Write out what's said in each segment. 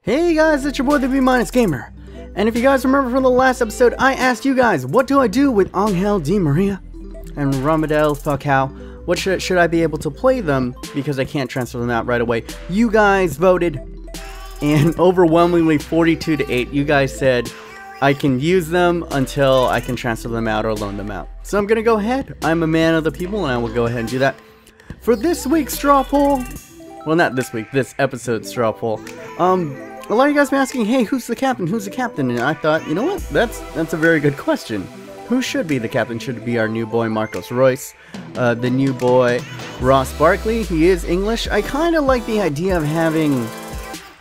Hey guys, it's your boy the B-Gamer. And if you guys remember from the last episode, I asked you guys, what do I do with Angel Di Maria and Ramadel Falcao? What should I be able to play them because I can't transfer them out right away? You guys voted, and overwhelmingly 42-8, you guys said I can use them until I can transfer them out or loan them out. So I'm going to go ahead. I'm a man of the people, and I will go ahead and do that. For this week's straw poll, well, not this week, this episode's straw poll, a lot of you guys been asking, hey, who's the captain? Who's the captain? And I thought, you know what? That's a very good question. Who should be the captain? Should it be our new boy, Marcos Royce? The new boy, Ross Barkley? He is English. I kind of like the idea of having,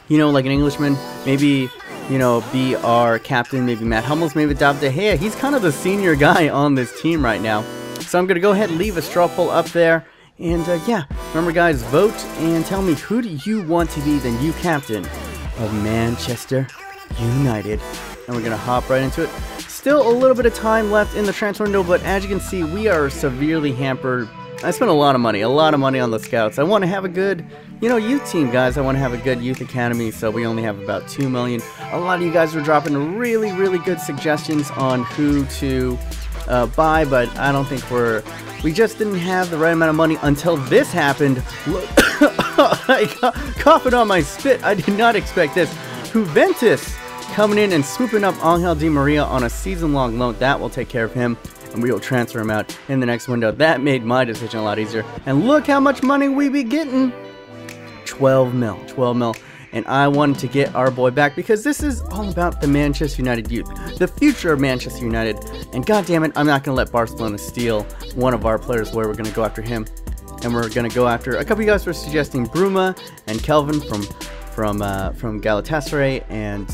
you know, like an Englishman, maybe, you know, be our captain, maybe Matt Hummels, maybe David De Gea. He's kind of the senior guy on this team right now. So I'm going to go ahead and leave a straw poll up there. And yeah, remember guys, vote and tell me, who do you want to be the new captain of Manchester United? And we're going to hop right into it. Still a little bit of time left in the transfer window, but as you can see, we are severely hampered. I spent a lot of money on the scouts. I want to have a good, you know, youth team, guys. I want to have a good youth academy, so we only have about 2 million. A lot of you guys were dropping really, really good suggestions on who to buy, but I don't think we just didn't have the right amount of money until this happened. Look, I got coughing on my spit. I did not expect this. Juventus coming in and swooping up Angel Di Maria on a season-long loan. That will take care of him, and we will transfer him out in the next window. That made my decision a lot easier. And look how much money we be getting. 12 mil. And I wanted to get our boy back because this is all about the Manchester United youth, the future of Manchester United. And goddammit, I'm not going to let Barcelona steal one of our players where we're going to go after him. And we're going to go after, a couple of you guys were suggesting Bruma and Kelvin from Galatasaray and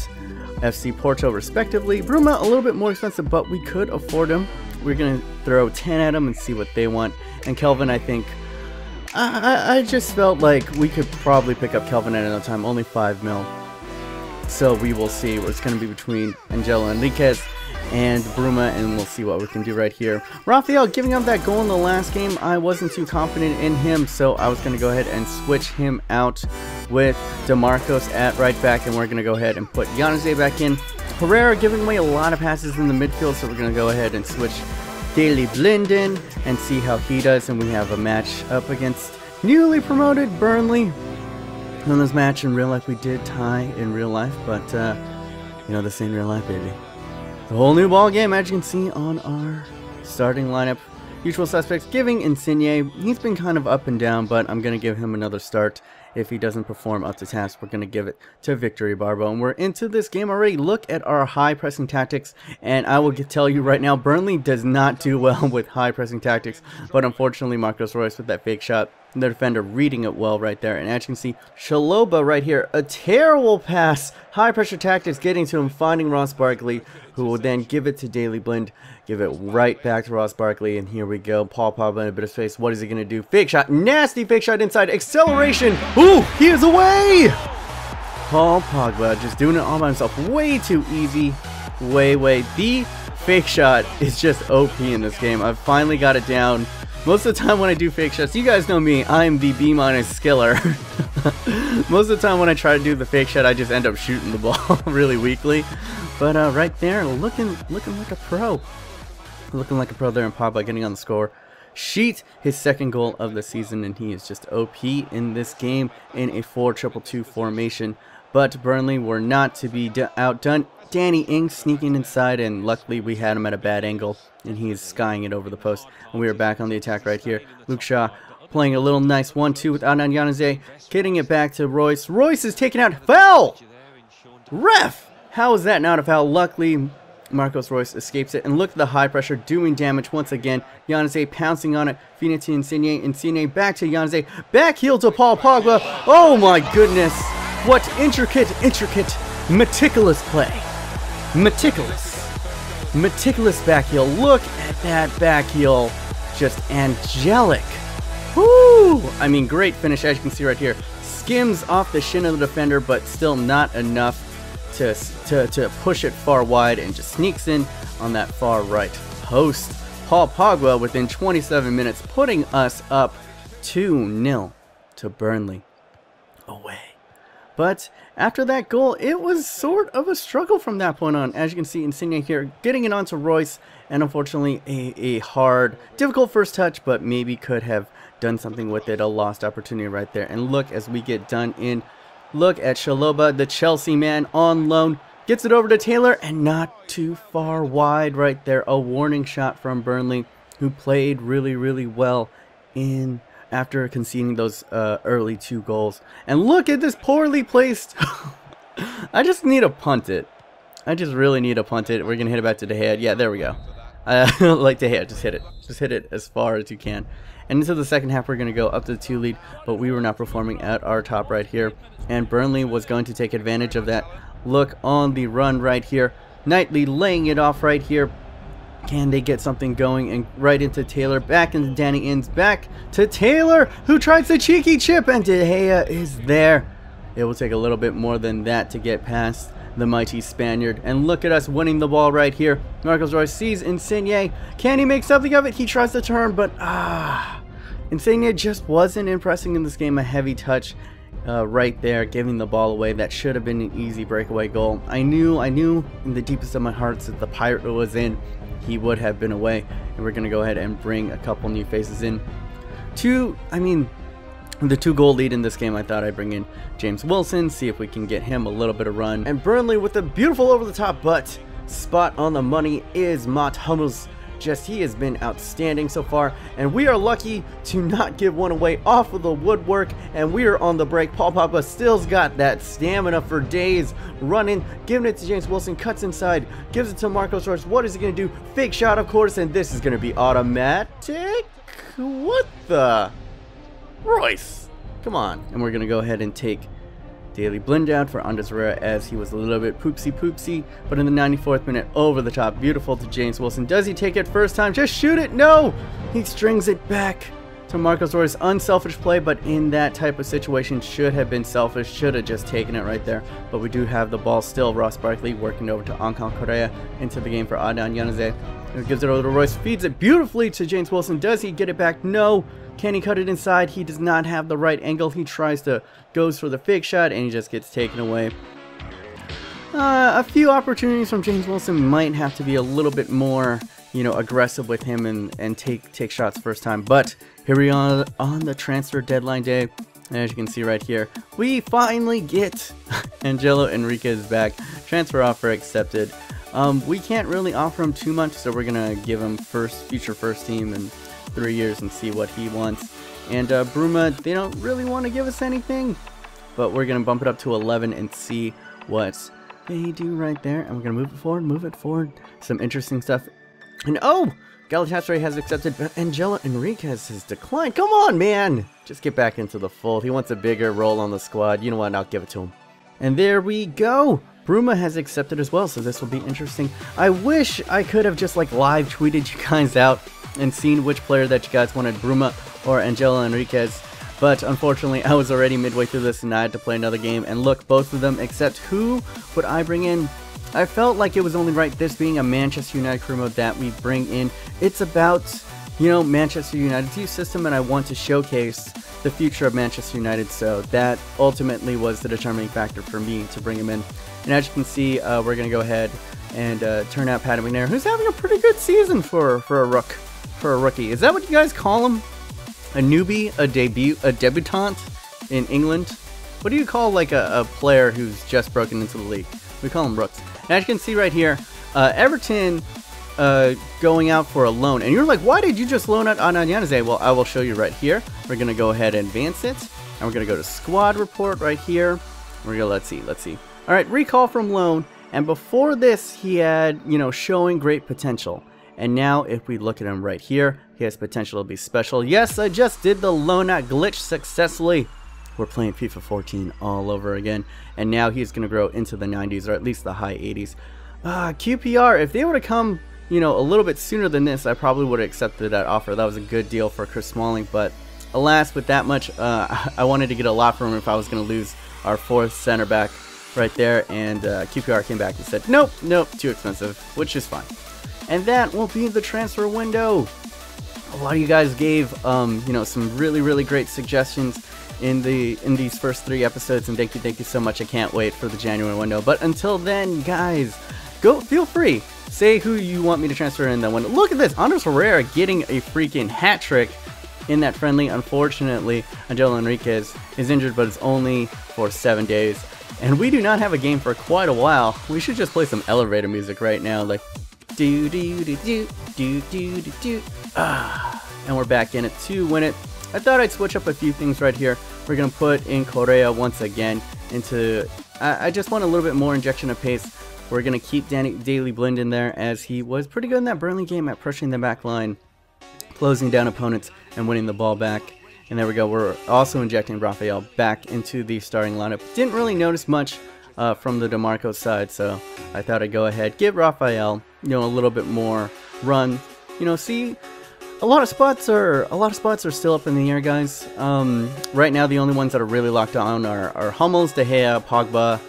FC Porto respectively. Bruma a little bit more expensive, but we could afford him. We're going to throw 10 at him and see what they want. And Kelvin, I think, I just felt like we could probably pick up Kelvin at another time, only 5 mil. So we will see. It's going to be between Angelo Enriquez and Bruma, and we'll see what we can do right here. Rafael giving up that goal in the last game, I wasn't too confident in him, so I was going to go ahead and switch him out with DeMarcos at right back, and we're going to go ahead and put Januzaj back in. Herrera giving away a lot of passes in the midfield, so we're going to go ahead and switch Daley Blind in and see how he does. And we have a match up against newly promoted Burnley. In this match in real life, we did tie in real life, but you know, this ain't real life, baby. The whole new ball game, as you can see on our starting lineup. Usual suspects giving Insigne. He's been kind of up and down, but I'm going to give him another start. If he doesn't perform up to task, we're going to give it to Victory Barbo. And we're into this game already. Look at our high pressing tactics. And I will tell you right now, Burnley does not do well with high pressing tactics. But unfortunately, Marcos Royce with that fake shot. The defender reading it well right there. And as you can see, Shaloba right here. A terrible pass. High pressure tactics getting to him, finding Ross Barkley, who will then give it to Daley Blind. Give it right back to Ross Barkley. And here we go. Paul Pogba in a bit of space. What is he going to do? Fake shot. Nasty fake shot inside. Acceleration. Ooh, he is away. Paul Pogba just doing it all by himself. Way too easy. Way. The fake shot is just OP in this game. I've finally got it down. Most of the time when I do fake shots, you guys know me, I'm the B- skiller. Most of the time when I try to do the fake shot, I just end up shooting the ball really weakly. But right there, looking like a pro. Looking like a pro there, and Pogba getting on the score sheet. His second goal of the season, and he is just OP in this game in a 4-2-2 formation. But Burnley were not to be outdone. Danny Ings sneaking inside, and luckily we had him at a bad angle, and he is skying it over the post. And we are back on the attack right here. Luke Shaw playing a little nice 1-2 with Adnan Januzaj, getting it back to Royce. Royce is taken out. Foul! Ref! How is that not a foul? Luckily, Marcos Royce escapes it. And look at the high pressure doing damage once again. Januzaj pouncing on it. Fina to Insigne. Insigne back to Januzaj. Back heel to Paul Pogba. Oh my goodness. What intricate, meticulous play. Meticulous back heel. Look at that back heel. Just angelic. Woo! I mean, great finish, as you can see right here. Skims off the shin of the defender, but still not enough to push it far wide, and just sneaks in on that far right post. Paul Pogba within 27 minutes, putting us up 2-0 to Burnley away. But after that goal, it was sort of a struggle from that point on. As you can see, Insigne here getting it onto Royce, and unfortunately a hard, difficult first touch, but maybe could have done something with it. A lost opportunity right there. And look, as we get done in, look at Chalobah, the Chelsea man on loan, gets it over to Taylor, and not too far wide right there. A warning shot from Burnley, who played really well in after conceding those early 2 goals. And look at this poorly placed. I just need to punt it. I just really need to punt it. We're gonna hit it back to De Gea. Yeah, there we go. Like De Gea, just hit it. Just hit it as far as you can. And into the second half, we're gonna go up to the 2 lead, but we were not performing at our top right here. And Burnley was going to take advantage of that. Look on the run right here. Knightley laying it off right here. Can they get something going? And right into Taylor, back into Danny Ings, back to Taylor, who tries the cheeky chip, and De Gea is there. It will take a little bit more than that to get past the mighty Spaniard. And look at us winning the ball right here. Marcos Royce sees Insigne. Can he make something of it? He tries to turn, but Insigne just wasn't impressing in this game. A heavy touch right there, giving the ball away. That should have been an easy breakaway goal. I knew in the deepest of my hearts that the Pirate was in, he would have been away. And we're going to go ahead and bring a couple new faces in. The 2-goal lead in this game, I thought I'd bring in James Wilson, see if we can get him a little bit of run. And Burnley with a beautiful over the top, but spot on the money is Matt Hummels. Just, he has been outstanding so far, and we are lucky to not give one away off of the woodwork. And we are on the break. Paul Pogba still's got that stamina for days, running, giving it to James Wilson, cuts inside, gives it to Marcos Royce. What is he going to do? Fake shot, of course, and this is going to be automatic. What the? Royce, come on. And we're going to go ahead and take Daily Blind out for Andres Herrera, as he was a little bit poopsy, but in the 94th minute, over the top, beautiful to James Wilson. Does he take it first time? Just shoot it. No, he strings it back to Marcos Royce. Unselfish play, but in that type of situation should have been selfish, should have just taken it right there. But we do have the ball still. Ross Barkley working over to Angel Correa into the game for Adnan Januzaj. He gives it over to Royce, feeds it beautifully to James Wilson. Does he get it back? No. Can he cut it inside? He does not have the right angle. He goes for the fake shot, and he just gets taken away. A few opportunities from James Wilson. Might have to be a little bit more, aggressive with him and take shots first time. But here we are on the transfer deadline day. And as you can see right here, we finally get Angelo Enriquez back. Transfer offer accepted. We can't really offer him too much, so we're gonna give him future first team and 3 years and see what he wants. And Bruma, they don't really want to give us anything, but we're gonna bump it up to 11 and see what they do right there. And we're gonna move it forward. Some interesting stuff. And Galatasaray has accepted, but Angelo Enriquez has declined. Come on, man, just get back into the fold. He wants a bigger role on the squad. You know what? I'll give it to him. And there we go. Bruma has accepted as well, so this will be interesting. I wish I could have just live tweeted you guys out and seen which player that you guys wanted, Bruma or Angelo Enriquez. But unfortunately, I was already midway through this and I had to play another game. And look, both of them, except who would I bring in? I felt like it was only right, this being a Manchester United career mode, that we bring in. It's about, Manchester United's youth system, and I want to showcase the future of Manchester United. So that ultimately was the determining factor for me to bring him in. And as you can see, we're going to go ahead and turn out Paddy McNair, who's having a pretty good season for a rookie. Is that what you guys call him? A newbie? A debutant in England? What do you call a player who's just broken into the league? We call them rooks. And as you can see right here, Everton going out for a loan. And you're like, why did you just loan out Adnan Januzaj? Well, I will show you right here. We're going to go ahead and advance it. And we're going to go to squad report right here. We're going to, let's see. All right, recall from loan. And before this, he had, showing great potential. And now if we look at him right here, he has potential to be special. Yes, I just did the loan out glitch successfully. We're playing FIFA 14 all over again. And now he's going to grow into the 90s, or at least the high 80s. QPR, if they would have come, a little bit sooner than this, I probably would have accepted that offer. That was a good deal for Chris Smalling. But alas, with that much, I wanted to get a lot from him if I was going to lose our 4th center back right there. And QPR came back and said, nope, too expensive, which is fine. And that will be the transfer window. A lot of you guys gave, some really, really great suggestions. in these first 3 episodes, and thank you so much. I can't wait for the January window. But until then, guys, feel free, say who you want me to transfer in that window. Look at this, Andres Herrera getting a freaking hat trick in that friendly. Unfortunately, Angelo Enriquez is injured, but it's only for 7 days, and we do not have a game for quite a while. We should just play some elevator music right now, like do do do do do do do do. And we're back in it to win it. I thought I'd switch up a few things right here. We're gonna put in Correa once again into. I just want a little bit more injection of pace. We're gonna keep Daley Blind in there, as he was pretty good in that Burnley game at pushing the back line, closing down opponents, and winning the ball back. And there we go. We're also injecting Rafael back into the starting lineup. Didn't really notice much from the DeMarco side, so I thought I'd go ahead, give Rafael, a little bit more run. See, a lot of spots are still up in the air, guys. Right now, the only ones that are really locked on are Hummels, De Gea, Pogba,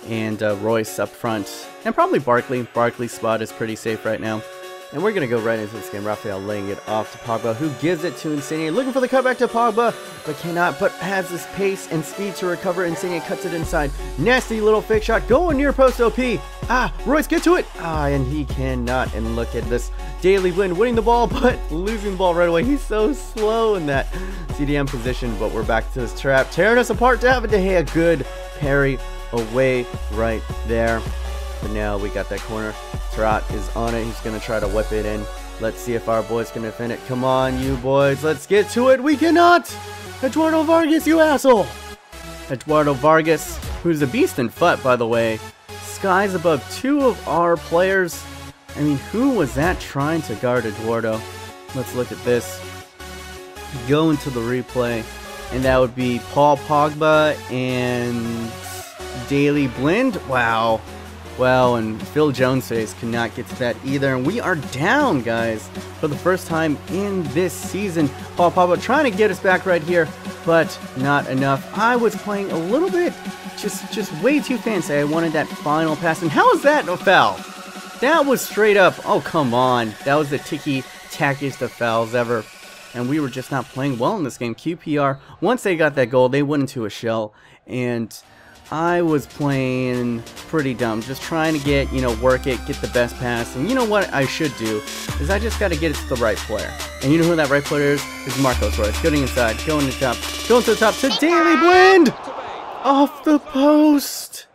and Royce up front, and probably Barkley. Barkley's spot is pretty safe right now. And we're going to go right into this game. Rafael laying it off to Pogba, who gives it to Insigne. Looking for the cutback to Pogba, but cannot, but has this pace and speed to recover. Insigne cuts it inside. Nasty little fake shot going near post OP. Royce, get to it. And he cannot. And look at this. Daley Blind winning the ball, but losing the ball right away. He's so slow in that CDM position, but we're back to this trap. Tearing us apart to have a De Gea. Good parry away right there. But now we got that corner. Trot is on it. He's going to try to whip it in. Let's see if our boys can defend it. Come on, you boys. Let's get to it. We cannot. Eduardo Vargas, you asshole. Eduardo Vargas, who's a beast in foot, by the way. Skies above 2 of our players. I mean, who was that trying to guard Eduardo? Let's look at this. Go into the replay. And that would be Paul Pogba and Daley Blind. Wow. Well, and Phil Jones face cannot get to that either. And we are down, guys, for the first time in this season. Paul Pogba trying to get us back right here, but not enough. I was playing a little bit, just way too fancy. I wanted that final pass. And how is that a foul? That was straight up. Oh, come on. That was the tackiest of fouls ever. And we were just not playing well in this game. QPR, once they got that goal, they went into a shell. And I was playing pretty dumb, just trying to get, work it, get the best pass. And you know what I should do is I just got to get it to the right player. And you know who that right player is? It's Marcos Royce. Going inside, going to the top, going to the top to Daley Blind! Off the post!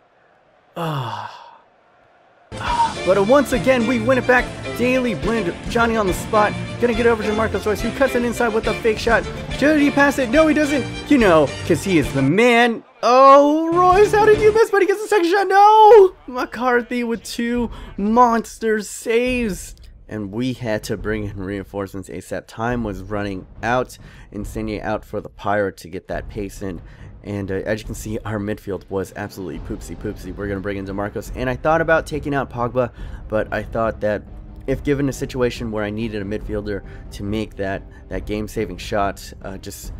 But once again, we win it back. Daley Blind, Johnny on the spot. Gonna get over to Marcos Royce, who cuts it inside with a fake shot. Should he pass it? No, he doesn't. Because he is the man. Oh, Royce, how did you miss? But he gets the second shot. No! McCarthy with 2 monster saves. And we had to bring in reinforcements ASAP. Time was running out. Insigne out for the Pirate to get that pace in. And as you can see, our midfield was absolutely poopsie. We're going to bring in DeMarcos. And I thought about taking out Pogba, but I thought that if given a situation where I needed a midfielder to make that game-saving shot, just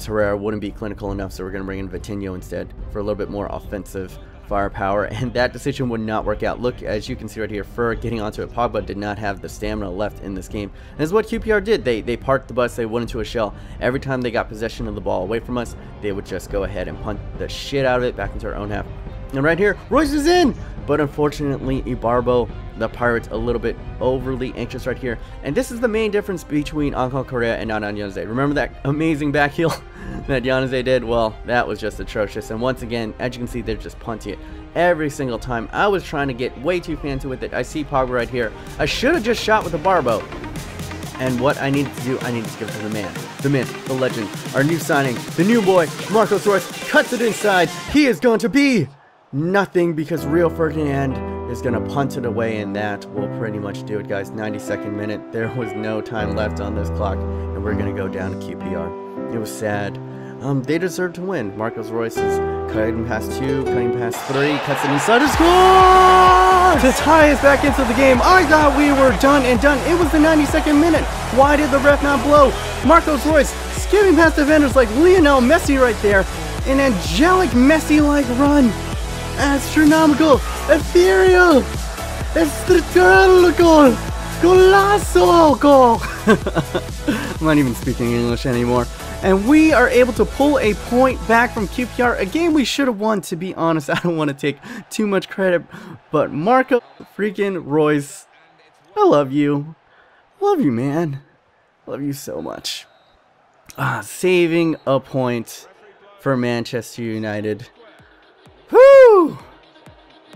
Herrera wouldn't be clinical enough, so we're going to bring in Vitinho instead for a little bit more offensive firepower, and that decision would not work out. Look, as you can see right here, for getting onto it, Pogba did not have the stamina left in this game. And this is what QPR did. They parked the bus, they went into a shell. Every time they got possession of the ball away from us, they would just go ahead and punt the shit out of it back into our own half. And right here, Royce is in! But unfortunately, Ibarbo, the Pirates, a little bit overly anxious right here. And this is the main difference between Angel Correa and Adnan Januzaj. Remember that amazing back heel that Januzaj did? Well, that was just atrocious. And once again, as you can see, they're just punting it every single time. I was trying to get way too fancy with it. I see Pogba right here. I should have just shot with the Barbo. And what I needed to do, I needed to give it to the man, the myth, the legend, our new signing, the new boy, Marcos Royce, cuts it inside. He is going to be nothing because Rio Ferdinand is going to punt it away, and that will pretty much do it, guys. 92nd minute. There was no time left on this clock, and we're going to go down to QPR. It was sad. They deserve to win. Marcos Royce is cutting past 2, cutting past 3, cuts it inside to score! To tie us back into the game. I thought we were done and done. It was the 92nd minute. Why did the ref not blow? Marcos Royce skimming past defenders like Lionel Messi right there. An angelic Messi-like run. Astronomical, ethereal, astronomical, golazo goal. I'm not even speaking English anymore. And we are able to pull a point back from QPR. A game we should have won, to be honest. I don't want to take too much credit. But Marco freaking Royce, I love you. Love you, man. Love you so much. Saving a point for Manchester United. Whoo!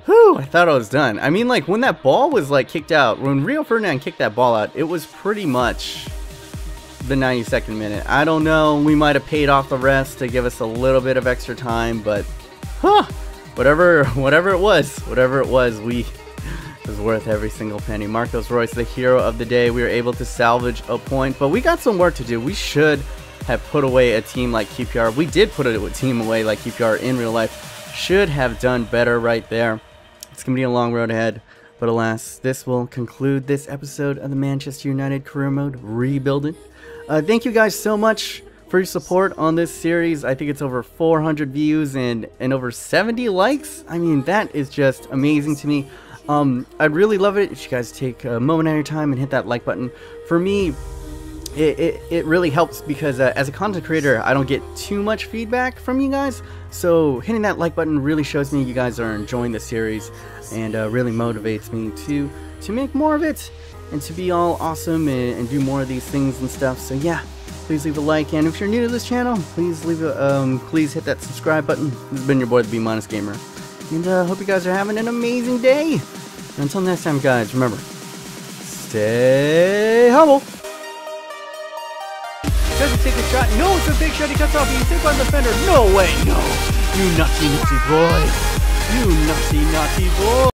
Whew, I thought I was done. I mean, like, when that ball was, like, kicked out, when Rio Ferdinand kicked that ball out, it was pretty much the 92nd minute. I don't know, we might have paid off the refs to give us a little bit of extra time, but, whatever it was, it was worth every single penny. Marcos Royce, the hero of the day. We were able to salvage a point, but we got some work to do. We should have put away a team like QPR. We did put a team away like QPR in real life. Should have done better right there. It's going to be a long road ahead, but alas, this will conclude this episode of the Manchester United Career Mode Rebuilding. Thank you guys so much for your support on this series. I think it's over 400 views and over 70 likes. I mean, that is just amazing to me. I'd really love it if you guys take a moment out of your time and hit that like button. For me, it really helps because as a content creator, I don't get too much feedback from you guys. So hitting that like button really shows me you guys are enjoying the series and really motivates me to make more of it and to be all awesome and do more of these things and stuff. So yeah, please leave a like, and if you're new to this channel, please leave a please hit that subscribe button. This has been your boy, the B- Gamer, and hope you guys are having an amazing day. And until next time, guys, remember, stay humble. Does he take a shot? No, it's a big shot. He cuts off. He's hit by the defender. No way, no. You naughty, naughty boy. You naughty, naughty boy.